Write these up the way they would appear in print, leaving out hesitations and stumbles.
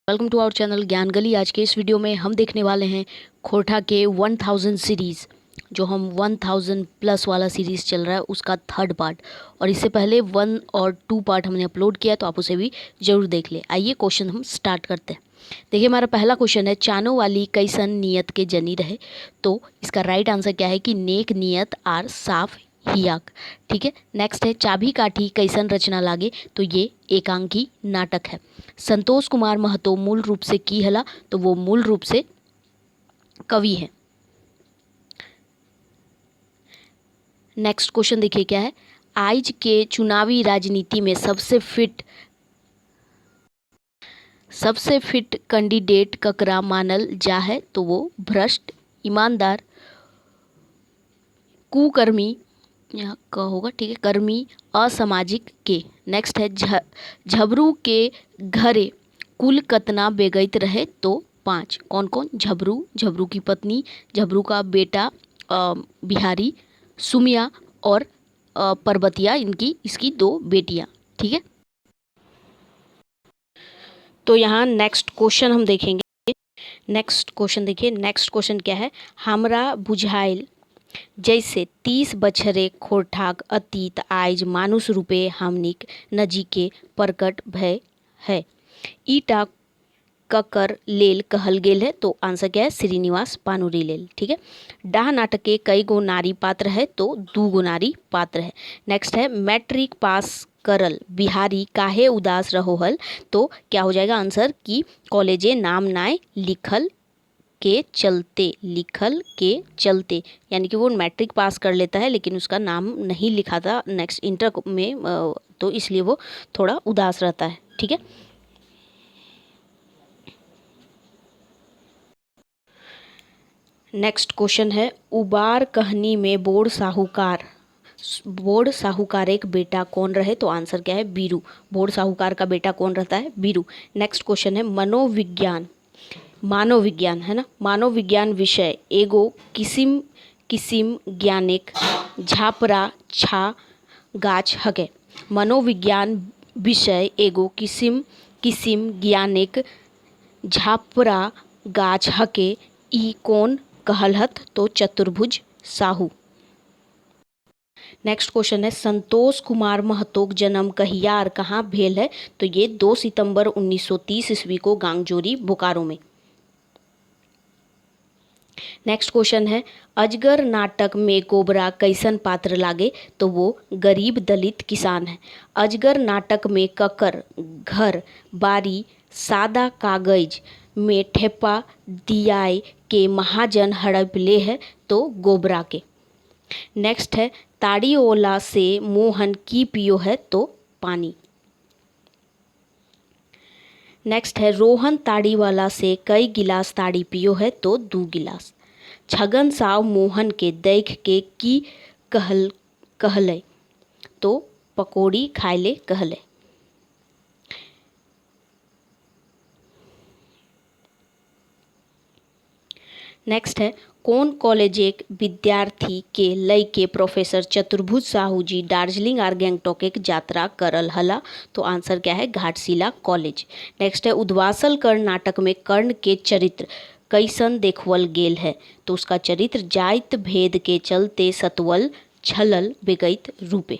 Welcome to our channel ज्ञान गली। आज के इस वीडियो में हम देखने वाले हैं खोरठा के 1000 सीरीज़, जो हम 1000 प्लस वाला सीरीज़ चल रहा है उसका थर्ड पार्ट। और इससे पहले 1 और 2 पार्ट हमने अपलोड किया, तो आप उसे भी ज़रूर देख ले। आइए क्वेश्चन हम स्टार्ट करते हैं। देखिए, हमारा पहला क्वेश्चन है, चानो वाली कैसन नियत के जनी रहे। तो इसका राइट आंसर क्या है कि नेक नियत आर साफ हियाक। ठीक है। नेक्स्ट है, चाबी काठी कैसन रचना लागे। तो ये एकांकी नाटक है। संतोष कुमार महतो मूल रूप से की हला। तो वो मूल रूप से कवि है। नेक्स्ट क्वेश्चन देखिए क्या है, आज के चुनावी राजनीति में सबसे फिट कैंडिडेट ककरा मानल जा है। तो वो भ्रष्ट, ईमानदार, कुकर्मी, यहाँ का होगा, ठीक है, कर्मी, असामाजिक के। नेक्स्ट है, झबरू के घरे कुल कतना बेगैत रहे। तो 5। कौन कौन? झबरू, झबरू की पत्नी, झबरू का बेटा बिहारी, सुमिया और पर्वतिया, इसकी 2 बेटियां। ठीक है। तो यहाँ नेक्स्ट क्वेश्चन हम देखेंगे। नेक्स्ट क्वेश्चन देखिए, नेक्स्ट क्वेश्चन क्या है, हमरा बुझाइल जैसे 30 बछरे खोरठाक अतीत आइज मानुष रूपे हमनिक नजीके प्रकट भय है। ईटा ककर लेल कहल गेल है। तो आंसर क्या है? श्रीनिवास पानुरी लेल। ठीक है। डाह नाटक के कई गो नारी पात्र है। तो 2 गो नारी पात्र है। नेक्स्ट है, मैट्रिक पास करल बिहारी काहे उदास रहो हल। तो क्या हो जाएगा आंसर कि कॉलेजे नाम नाय लिखल के चलते, यानी कि वो मैट्रिक पास कर लेता है लेकिन उसका नाम नहीं लिखा था नेक्स्ट इंटर में, तो इसलिए वो थोड़ा उदास रहता है। ठीक है। नेक्स्ट क्वेश्चन है, उबार कहानी में बोड़ साहूकार एक बेटा कौन रहे। तो आंसर क्या है? बीरू। बोड़ साहूकार का बेटा कौन रहता है? बीरू। नेक्स्ट क्वेश्चन है, मानव विज्ञान है ना, मानव विज्ञान विषय एगो किसिम किसिम ज्ञानिक झापरा छा गाछ हके। मनोविज्ञान विषय एगो किसिम किसिम ज्ञानिक झापरा गाछ हके, ई कौन कहलहत। तो चतुर्भुज साहू। नेक्स्ट क्वेश्चन है, संतोष कुमार महतोक जन्म कहिया और कहाँ भेल है। तो ये 2 सितंबर 1930 ईस्वी को गांगजोरी बोकारो में। नेक्स्ट क्वेश्चन है, अजगर नाटक में कोबरा कैसन पात्र लागे। तो वो गरीब दलित किसान है। अजगर नाटक में ककर घर बारी सादा कागज में ठेपा दियाए के महाजन हड़प ले है। तो गोबरा के। नेक्स्ट है, ताड़ी ओला से मोहन की पियो है। तो पानी। नेक्स्ट है, रोहन ताड़ी वाला से कई गिलास ताड़ी पियो है। तो 2 गिलास। छगन साव मोहन के देख के की कहले। तो पकौड़ी खाइले कहले। नेक्स्ट है, कौन कॉलेज एक विद्यार्थी के लय के प्रोफेसर चतुर्भुज साहू जी दार्जिलिंग और गैंगटॉक एक यात्रा करल हला। तो आंसर क्या है? घाटशिला कॉलेज। नेक्स्ट है, उद्वासल कर्ण नाटक में कर्ण के चरित्र कैसन देखवल गेल है। तो उसका चरित्र जाति भेद के चलते सतवल छलल बेगैत रूपे।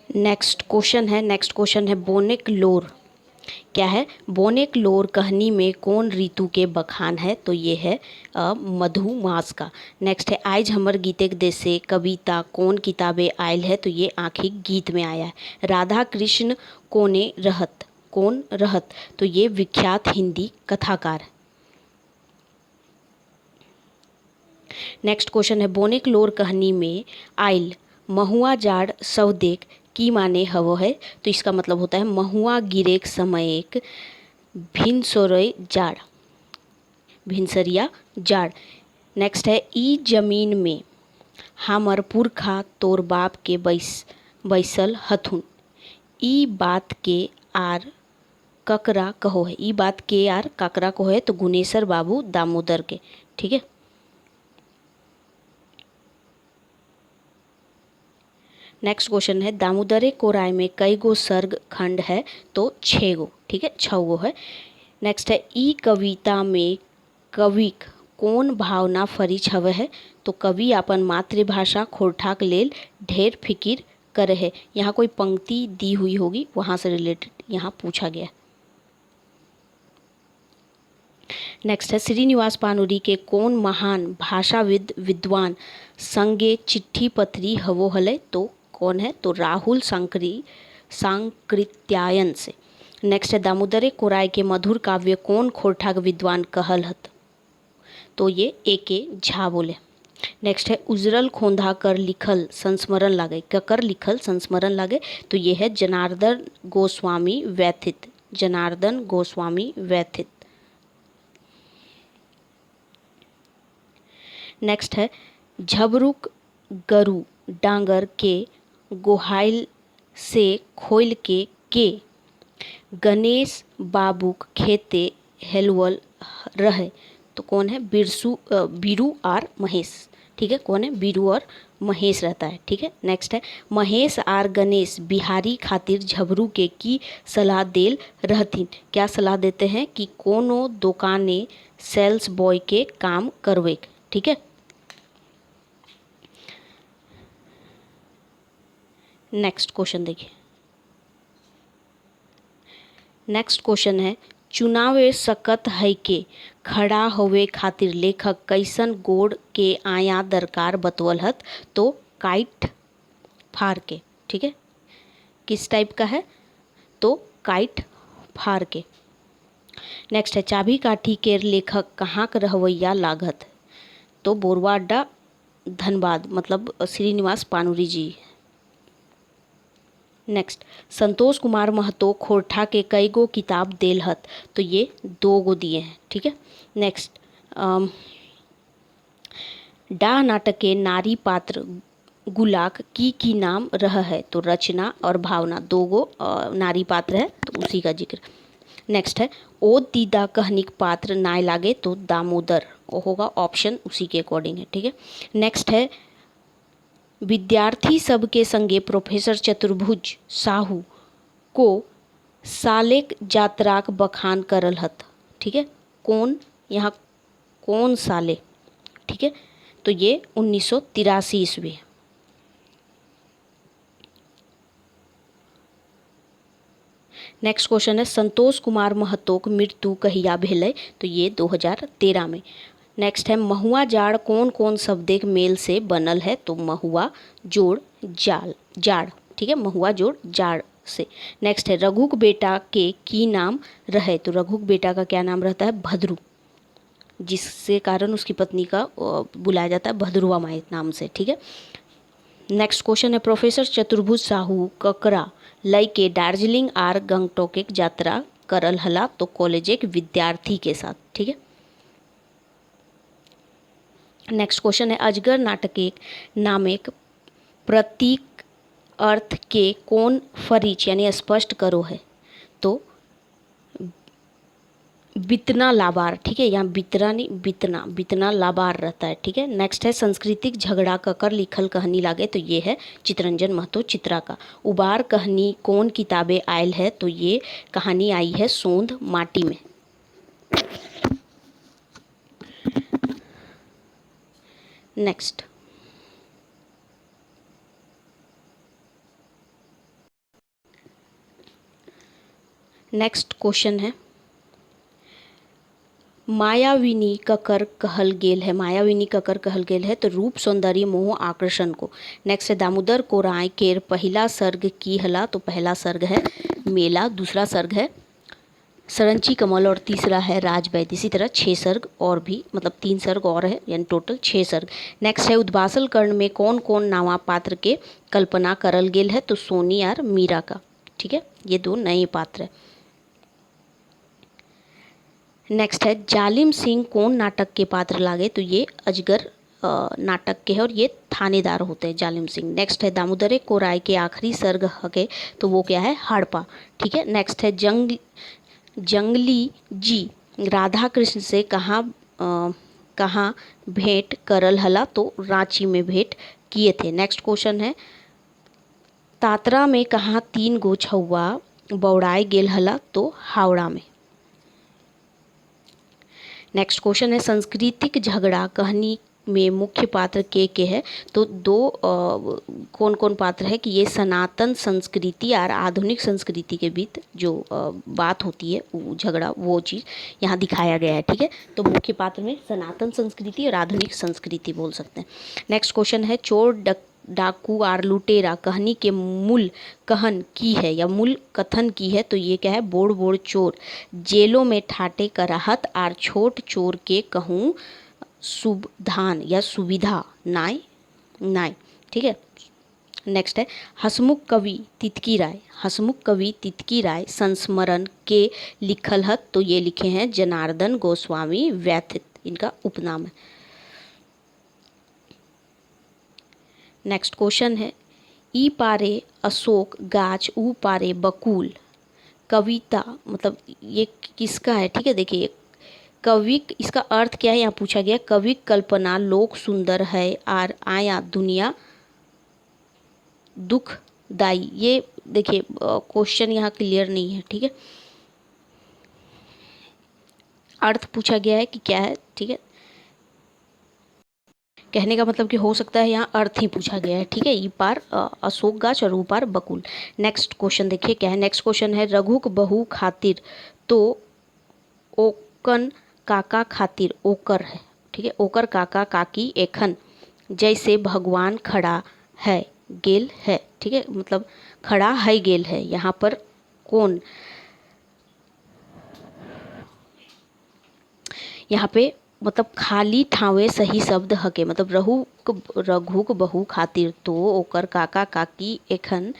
नेक्स्ट क्वेश्चन है बोनेक लोर। क्या है? बोनेक लोर कहानी में कौन ऋतु के बखान है। तो ये है मधुमास का। नेक्स्ट है, आज हमर गीतेक देश से कविता कौन किताबें आयल है। तो ये आंखिक गीत में आया है। राधा कृष्ण कौन रहत। तो ये विख्यात हिंदी कथाकार। नेक्स्ट क्वेश्चन है, बोनेक लोर कहानी में आयल महुआ जाड़ सौदेक की माने हवो है। तो इसका मतलब होता है महुआ गिरेक समय एक भिनसरिया जाड़। नेक्स्ट है, ई जमीन में हमर पुरखा तोर बाप के बैसल हथुन। ई बात के आर ककरा कहो है। ई बात के आर ककरा कहो है। तो गुनेसर बाबू दामोदर के। ठीक है। नेक्स्ट क्वेश्चन है दामोदरे कोराय में कई गो सर्ग खंड है? तो 6 गो, ठीक है, 6 गो है। नेक्स्ट है ई कविता में कविक कौन भावना फरी छवे है? तो कवि अपन मातृभाषा खोरठाक लेल ढेर फिकिर करे है। यहाँ कोई पंक्ति दी हुई होगी, वहाँ से रिलेटेड यहाँ पूछा गया। नेक्स्ट है श्रीनिवास पानुरी के कौन महान भाषाविद विद्वान संगे चिट्ठी पत्री हवो हले? तो कौन है? तो राहुल सांकृत्यायन से। नेक्स्ट है दामोदरे कोराय के मधुर काव्य कौन खोरठाक विद्वान कहल हत? तो ये एके झा बोले। नेक्स्ट है उजरल खोंधा कर लिखल संस्मरण लागे, ककर लिखल संस्मरण लागे? तो ये है जनार्दन गोस्वामी व्यथित, जनार्दन गोस्वामी व्यथित। नेक्स्ट है झबरुक गरु डांगर के गोहाइल से खोल के गणेश बाबूक खेते हेलवल रहे? तो कौन है? बीरू और महेश, ठीक है, कौन है? बीरू और महेश रहता है, ठीक है। नेक्स्ट है महेश और गणेश बिहारी खातिर झबरू के की सलाह देल रहथिन? क्या सलाह देते हैं? कि कोनो दुकाने सेल्स बॉय के काम करवे, ठीक है। नेक्स्ट क्वेश्चन देखिए। नेक्स्ट क्वेश्चन है चुनावे सकत है के खड़ा होवे खातिर लेखक कैसन गोड़ के आया दरकार बतवल हत? तो काइट फार के, ठीक है। किस टाइप का है? तो काइट फार के। नेक्स्ट है चाबी काठी के लेखक कहाँ का रहवैया लागत? तो बोरवा अड्डा धनबाद, मतलब श्रीनिवास पानुरी जी। नेक्स्ट संतोष कुमार महतो खोरठा के कई गो किताब देल हत? तो ये 2 गो दिए हैं, ठीक है। नेक्स्ट डाह नाटक के नारी पात्र गुलाक की नाम रह है? तो रचना और भावना, 2 गो नारी पात्र है, तो उसी का जिक्र। नेक्स्ट है ओ दीदा कहनिक पात्र नाय लागे? तो दामोदर, वो होगा ऑप्शन उसी के अकॉर्डिंग है, ठीक है। नेक्स्ट है विद्यार्थी सब के संगे प्रोफेसर चतुर्भुज साहू को सालेक जात्राक बखान करल हत? ठीक है, कौन? यहाँ कौन साले, ठीक है, तो ये 1983 ईस्वी। नेक्स्ट क्वेश्चन है संतोष कुमार महतोक मृत्यु कहिया भेलै? तो ये 2013 में। नेक्स्ट है महुआ जाड़ कौन कौन शब्दिक मेल से बनल है? तो महुआ जोड़ जाड़, ठीक है, महुआ जोड़ जाड़ से। नेक्स्ट है रघुक बेटा के की नाम रहे? तो रघुक बेटा का क्या नाम रहता है? भद्रू, जिससे कारण उसकी पत्नी का बुलाया जाता है भद्रुआ माई नाम से, ठीक है। नेक्स्ट क्वेश्चन है प्रोफेसर चतुर्भुज साहू ककरा लय के दार्जिलिंग आर गंगटोक यात्रा करल हला? तो कॉलेज एक विद्यार्थी के साथ, ठीक है। नेक्स्ट क्वेश्चन है अजगर नाटक एक नाम एक प्रतीक अर्थ के कौन फरीच यानी स्पष्ट करो है? तो बितना लाबार, ठीक है, यहाँ बितरा नहीं बितना लाबार रहता है, ठीक है। नेक्स्ट है सांस्कृतिक झगड़ा ककर लिखल कहानी लागे? तो ये है चितरंजन महतो चित्रा का। उबार कहानी कौन किताबें आयल है? तो ये कहानी आई है सोंध माटी में। नेक्स्ट क्वेश्चन है मायाविनी ककर कहल गेल है? मायाविनी ककर कहल गेल है? तो रूप सौंदर्य मोह आकर्षण को। नेक्स्ट है दामोदर कोराय केर पहला सर्ग की हला? तो पहला सर्ग है मेला, दूसरा सर्ग है सरंची कमल और तीसरा है राजवैद्य। इसी तरह 6 सर्ग और भी, मतलब 3 सर्ग और है, यानी टोटल 6 सर्ग। नेक्स्ट है उद्वासल कर्ण में कौन कौन नावा पात्र के कल्पना करल गेल है? तो सोनी और मीरा का, ठीक है, ये 2 नए पात्र है। नेक्स्ट है जालिम सिंह कौन नाटक के पात्र लागे? तो ये अजगर नाटक के है और ये थानेदार होते हैं जालिम सिंह। नेक्स्ट है दामोदरे कोराय के आखिरी सर्ग हके? तो वो क्या है? हड़पा, ठीक है। नेक्स्ट है जंगली जी राधा कृष्ण से कहाँ भेंट करल हला? तो रांची में भेंट किए थे। नेक्स्ट क्वेश्चन है तातरा में कहाँ 3 गो छौआ बौड़ाए गेल हला, तो हावड़ा में। नेक्स्ट क्वेश्चन है सांस्कृतिक झगड़ा कहानी में मुख्य पात्र के है, तो दो कौन कौन पात्र है कि ये सनातन संस्कृति और आधुनिक संस्कृति के बीच जो बात होती है वो झगड़ा, वो चीज़ यहाँ दिखाया गया है। ठीक है, तो मुख्य पात्र में सनातन संस्कृति और आधुनिक संस्कृति बोल सकते हैं। नेक्स्ट क्वेश्चन है चोर डाकू और लुटेरा कहानी के मूल कहन की है या मूल कथन की है, तो ये क्या है, बोड़ बोड़ चोर जेलों में ठाटे कराहत और छोट चोर के कहूँ सुबधान या सुविधा नाय नाय। ठीक है, नेक्स्ट है हसमुख कवि तितकी राय, हसमुख कवि तितकी राय संस्मरण के लिखल हत, तो ये लिखे हैं जनार्दन गोस्वामी व्यथित, इनका उपनाम है। नेक्स्ट क्वेश्चन है ई पारे अशोक गाछ ऊ पारे बकुल कविता, मतलब ये किसका है। ठीक है, देखिए कवि, इसका अर्थ क्या है यहाँ पूछा गया, कवि कल्पना लोक सुंदर है और आया दुनिया दुखदाई। ये देखिए क्वेश्चन यहाँ क्लियर नहीं है। ठीक है, अर्थ पूछा गया है कि क्या है। ठीक है, कहने का मतलब कि हो सकता है यहाँ अर्थ ही पूछा गया है। ठीक है, ई पार अशोक गाछ और ऊ पार बकुल। नेक्स्ट क्वेश्चन देखिए क्या है। नेक्स्ट क्वेश्चन है रघुक बहू खातिर, तो ओकन काका खातिर ओकर है। ठीक है, ओकर काका काकी एखन जैसे भगवान खड़ा है गेल है। ठीक है, मतलब खड़ा है गेल है, यहाँ पर कौन, यहाँ पे मतलब खाली ठावे सही शब्द हके, मतलब रघुक बहू खातिर तो ओकर काका काकी एखन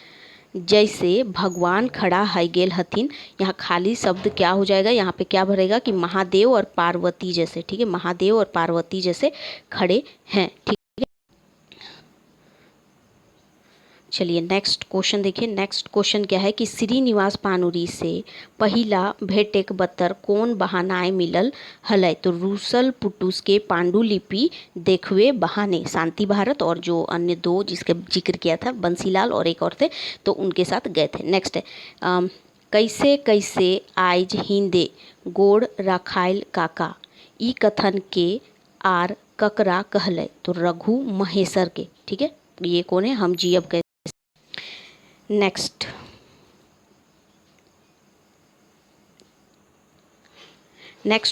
जैसे भगवान खड़ा है गेल हथिन, यहाँ खाली शब्द क्या हो जाएगा, यहाँ पे क्या भरेगा कि महादेव और पार्वती जैसे। ठीक है, महादेव और पार्वती जैसे खड़े हैं। ठीक, चलिए नेक्स्ट क्वेश्चन देखिए। नेक्स्ट क्वेश्चन क्या है कि श्रीनिवास पानुरी से पहिला भेटेक बतर कौन बहानाए मिलल हलै, तो रूसल पुटुस के पांडुलिपि देखवे बहाने शांति भारत और जो अन्य दो जिसके जिक्र किया था बंसीलाल और एक और थे, तो उनके साथ गए थे। नेक्स्ट है कैसे कैसे आइज हिंदे गोड़ रखाइल काका, ई कथन के आर ककरा कहलै, तो रघु महेश्वर के। ठीक है, ये कौन है, हम जी अब कह। नेक्स्ट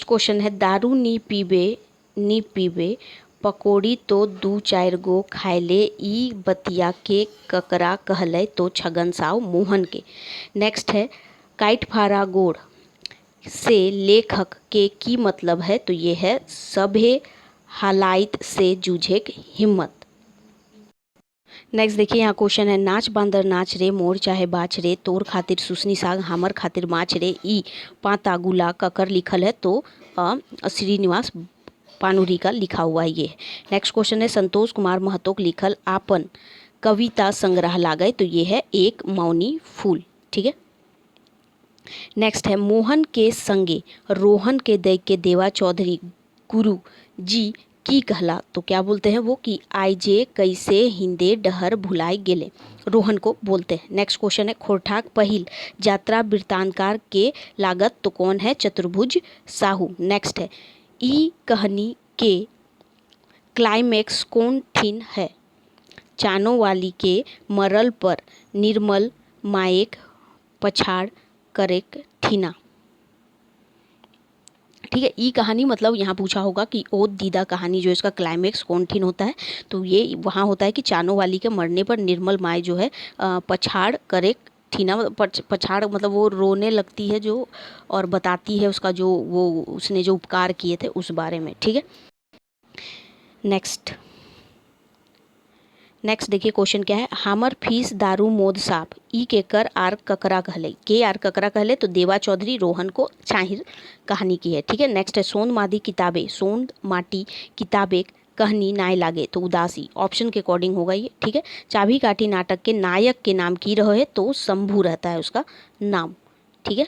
क्वेश्चन है दारू नी पीबे पकौड़ी तो 2-4 गो खाइले, ई बतिया के ककरा कहले, तो छगन साव मोहन के। नेक्स्ट है काइट फारा गोड़ से लेखक के की मतलब है, तो ये है सभे हालाइत से जूझे हिम्मत। नेक्स्ट देखिए यहाँ क्वेश्चन है नाच बांदर नाच रे मोर चाहे बाच रे, तोर खातिर सुसनी साग हमर खातिर माच रे, ई पाता गुला ककर लिखल है, तो श्रीनिवास पानुरी का लिखा हुआ है ये। नेक्स्ट क्वेश्चन है संतोष कुमार महतो लिखल आपन कविता संग्रह लागे, तो ये है एक मौनी फूल। ठीक है, नेक्स्ट है मोहन के संगे रोहन के दे के देवा चौधरी गुरु जी की कहला, तो क्या बोलते हैं वो कि आइजे कैसे हिंदे डहर भुलाई गेले, रोहन को बोलते हैं। नेक्स्ट क्वेश्चन है खोरठाक पहिल यात्रा वृत्तांतकार के लागत, तो कौन है, चतुर्भुज साहू। नेक्स्ट है ई कहानी के क्लाइमेक्स कौन ठीन है, चानो वाली के मरल पर निर्मल माएक पछाड़ करेक ठीना। ठीक है, ई कहानी मतलब यहाँ पूछा होगा कि ओ दीदा कहानी जो इसका क्लाइमेक्स कौन ठीन होता है, तो ये वहाँ होता है कि चानो वाली के मरने पर निर्मल माए जो है पछाड़ करे ठीना, पछाड़ मतलब वो रोने लगती है जो, और बताती है उसका जो वो उसने जो उपकार किए थे उस बारे में। ठीक है, नेक्स्ट देखिए क्वेश्चन क्या है हमर फीस दारू मोद साप ई के कर आर ककरा कहले, के आर ककरा कहले, तो देवा चौधरी रोहन को चाहिर कहानी की है। ठीक है, नेक्स्ट है सोंद मादी किताबें सोंद माटी किताबें कहनी नाय लागे, तो उदासी ऑप्शन के अकॉर्डिंग होगा ये। ठीक है, चाबी काठी नाटक के नायक के नाम की रहे, तो शंभू रहता है उसका नाम। ठीक है,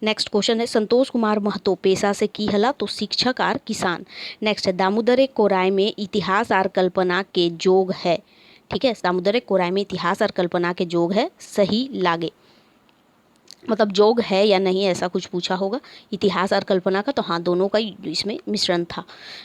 नेक्स्ट क्वेश्चन है संतोष कुमार महतो पेशा से की हला, तो शिक्षक आर किसान। नेक्स्ट है दामोदर कोराय में इतिहास आर कल्पना के जोग है, ठीक है। सामुद्रिक कोराय में इतिहास और कल्पना के जोग है, सही लागे। मतलब जोग है या नहीं ऐसा कुछ पूछा होगा, इतिहास और कल्पना का, तो हाँ दोनों का इसमें मिश्रण था।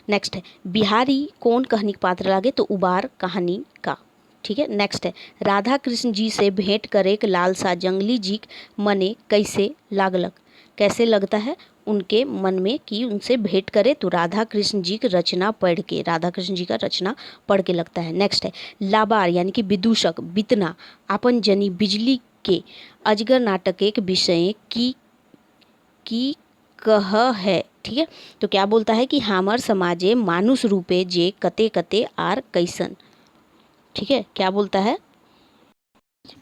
नेक्स्ट है बिहारी कौन कहानी का पात्र लागे, तो उबार कहानी का। ठीक है। नेक्स्ट है राधा कृष्ण जी से भेंट करे के लालसा जंगली जी मने कैसे लागलक, कैसे लगता है उनके मन में कि उनसे भेंट करे, तो राधा कृष्ण जी की रचना पढ़ के, राधा कृष्ण जी का रचना पढ़ के लगता है। नेक्स्ट है लाबार यानी कि विदूषक बितना आपन जनी बिजली के अजगर नाटक एक विषय की कह है। ठीक है। तो क्या बोलता है कि हमर समाजे मानुष रूपे जे कते कते आर कैसन। ठीक है। क्या बोलता है,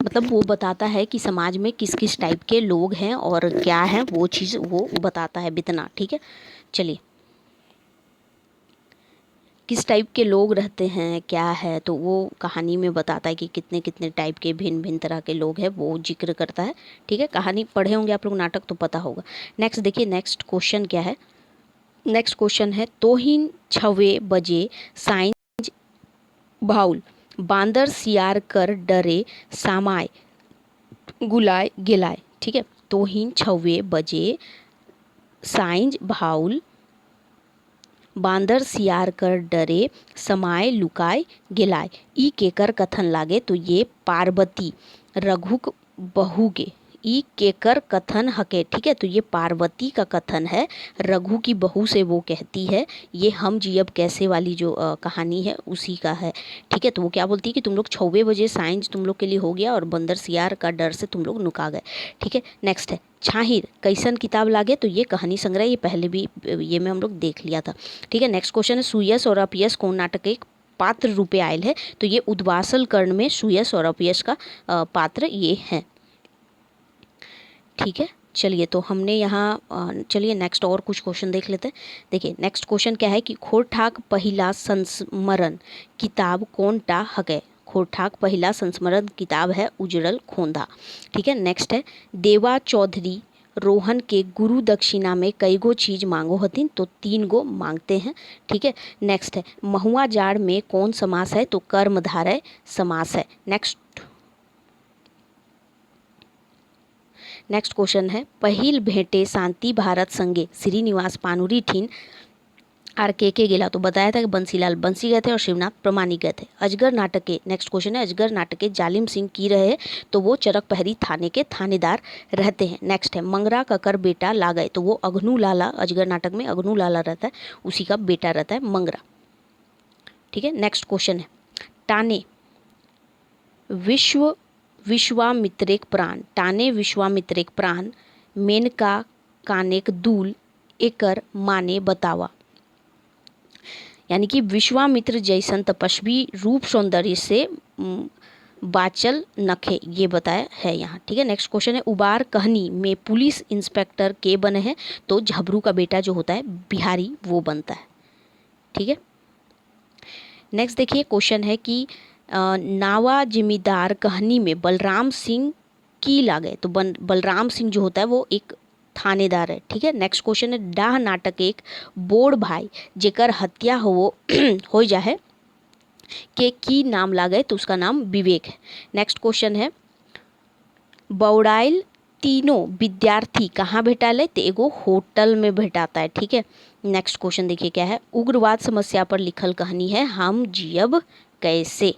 मतलब वो बताता है कि समाज में किस किस टाइप के लोग हैं और क्या है वो चीज़ वो बताता है बितना। ठीक है। चलिए किस टाइप के लोग रहते हैं क्या है, तो वो कहानी में बताता है कि कितने कितने टाइप के भिन्न भिन्न तरह के लोग हैं, वो जिक्र करता है। ठीक है। कहानी पढ़े होंगे आप लोग नाटक, तो पता होगा। नेक्स्ट देखिए नेक्स्ट क्वेश्चन क्या है। नेक्स्ट क्वेश्चन है तोहिन 6 बजे साइंज भाउल बांदर सियार कर डरे सामाय गुलाय गिलाय। ठीक है। तोहिन 6 बजे साइंज भाउल बांदर सियार कर डरे समाय लुकाय गिलाय, ई केकर कथन लागे, तो ये पार्वती रघुक बहू के, ई केकर कथन हके। ठीक है। तो ये पार्वती का कथन है, रघु की बहू से वो कहती है, ये हम जियब कैसे वाली जो कहानी है उसी का है। ठीक है। तो वो क्या बोलती है कि तुम लोग 6 बजे साइंस तुम लोग के लिए हो गया और बंदर सियार का डर से तुम लोग नुका गए। ठीक है। नेक्स्ट है छाहिर कैसन किताब लागे, तो ये कहानी संग्रह, ये पहले भी ये में हम लोग देख लिया था। ठीक है। नेक्स्ट क्वेश्चन है सुयस और अपयस कौन नाटक एक पात्र रूपे आयल है, तो ये उद्वासल कर्ण में सुयस और अपयस का पात्र ये हैं। ठीक है। चलिए तो हमने यहाँ चलिए नेक्स्ट और कुछ क्वेश्चन देख लेते हैं। देखिए नेक्स्ट क्वेश्चन क्या है कि खोरठाक पहिला संस्मरण किताब कौन टा हके। खोरठाक पहिला संस्मरण किताब है उजरल खोंदा। ठीक है। नेक्स्ट है देवा चौधरी रोहन के गुरु दक्षिणा में कई गो चीज मांगो हथिन, तो 3 गो मांगते हैं। ठीक है। नेक्स्ट है महुआ जाड़ में कौन समास है, तो कर्मधारय समास है। नेक्स्ट क्वेश्चन है पहिल भेंटे शांति भारत संगे श्रीनिवास पानुरी ठीन आर के गेला, तो बताया था कि बंसीलाल बंसी गए थे और शिवनाथ प्रमाणिक गए थे। अजगर नाटक के नेक्स्ट क्वेश्चन है अजगर नाटक के जालिम सिंह की रहे, तो वो चरक पहरी थाने के थानेदार रहते हैं। नेक्स्ट है मंगरा ककर बेटा ला गए, तो वो अघनू लाला, अजगर नाटक में अघनू लाला रहता है, उसी का बेटा रहता है मंगरा। ठीक है। नेक्स्ट क्वेश्चन है टाने विश्वामित्रेक प्राण, टाने विश्वामित्रेक प्राण मेनका कानेक दूल एकर माने बतावा। यानी कि विश्वामित्र जैसन तपस्वी रूप सौंदर्य से बाचल नखे, ये बताया है यहाँ। ठीक है। नेक्स्ट क्वेश्चन है उबार कहानी में पुलिस इंस्पेक्टर के बने हैं, तो झबरू का बेटा जो होता है बिहारी वो बनता है। ठीक है। नेक्स्ट देखिए क्वेश्चन है कि नावा जिमीदार कहानी में बलराम सिंह की लागे, तो बलराम सिंह जो होता है वो एक थानेदार है। ठीक है। नेक्स्ट क्वेश्चन है डाह नाटक एक बोड़ भाई जेकर हत्या हो जाए के की नाम लागे, तो उसका नाम विवेक है। नेक्स्ट क्वेश्चन है बौड़ाइल तीनों विद्यार्थी कहाँ भेटाले, तो एगो होटल में भेटाता है। ठीक है। नेक्स्ट क्वेश्चन देखिए क्या है उग्रवाद समस्या पर लिखल कहानी है हम जियब कैसे,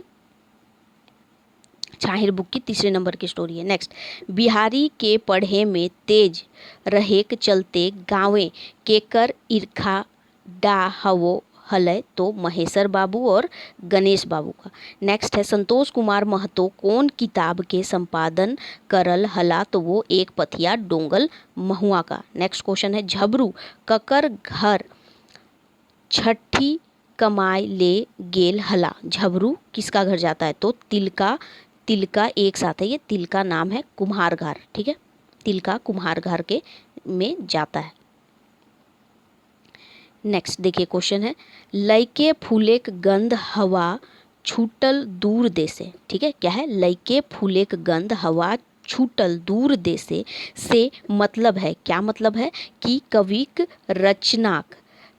छाहिर बुक की 3 नंबर की स्टोरी है। नेक्स्ट बिहारी के पढ़े में तेज रहे के चलते गाँवे केकर ईर्खा डा हवो हलय, तो महेश्वर बाबू और गणेश बाबू का। नेक्स्ट है संतोष कुमार महतो कौन किताब के संपादन करल हला, तो वो एक पथिया डोंगल महुआ का। नेक्स्ट क्वेश्चन है झबरू ककर घर छठी कमाई ले गेल हला, झबरू किसका घर जाता है, तो तिलका एक साथ है, ये तिलका नाम है कुम्हार घर। ठीक है। तिलका कुम्हार घर के में जाता है। नेक्स्ट देखिए क्वेश्चन है लइके फूलेक गंध हवा छूटल दूर देसे। ठीक है। क्या है लइके फूलेक गंध हवा छूटल दूर देसे से मतलब है, क्या मतलब है कि कविक रचनाक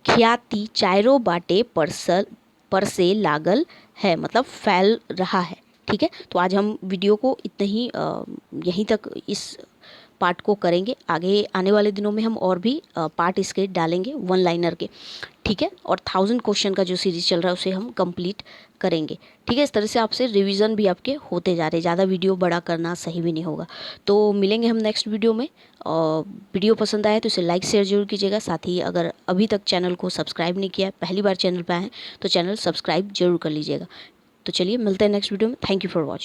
ख्याति चारों बाटे परसे लागल है, मतलब फैल रहा है। ठीक है, तो आज हम वीडियो को इतना ही यहीं तक इस पार्ट को करेंगे। आगे आने वाले दिनों में हम और भी पार्ट इसके डालेंगे वन लाइनर के, ठीक है, और 1000 क्वेश्चन का जो सीरीज़ चल रहा है उसे हम कंप्लीट करेंगे। ठीक है, इस तरह से आपसे रिवीजन भी आपके होते जा रहे हैं, ज़्यादा वीडियो बड़ा करना सही भी नहीं होगा। तो मिलेंगे हम नेक्स्ट वीडियो में। और वीडियो पसंद आए तो इसे लाइक शेयर जरूर कीजिएगा। साथ ही अगर अभी तक चैनल को सब्सक्राइब नहीं किया है, पहली बार चैनल पर आए हैं तो चैनल सब्सक्राइब जरूर कर लीजिएगा। तो चलिए मिलते हैं नेक्स्ट वीडियो में। Thank you for watching.